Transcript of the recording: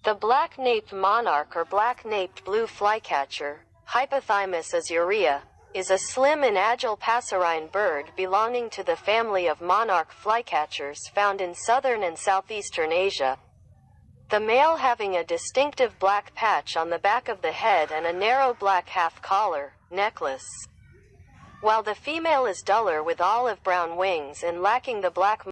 The black-naped monarch or black-naped blue flycatcher, Hypothymis azurea, is a slim and agile passerine bird belonging to the family of monarch flycatchers found in southern and southeastern Asia. The male having a distinctive black patch on the back of the head and a narrow black half-collar, necklace, while the female is duller with olive-brown wings and lacking the black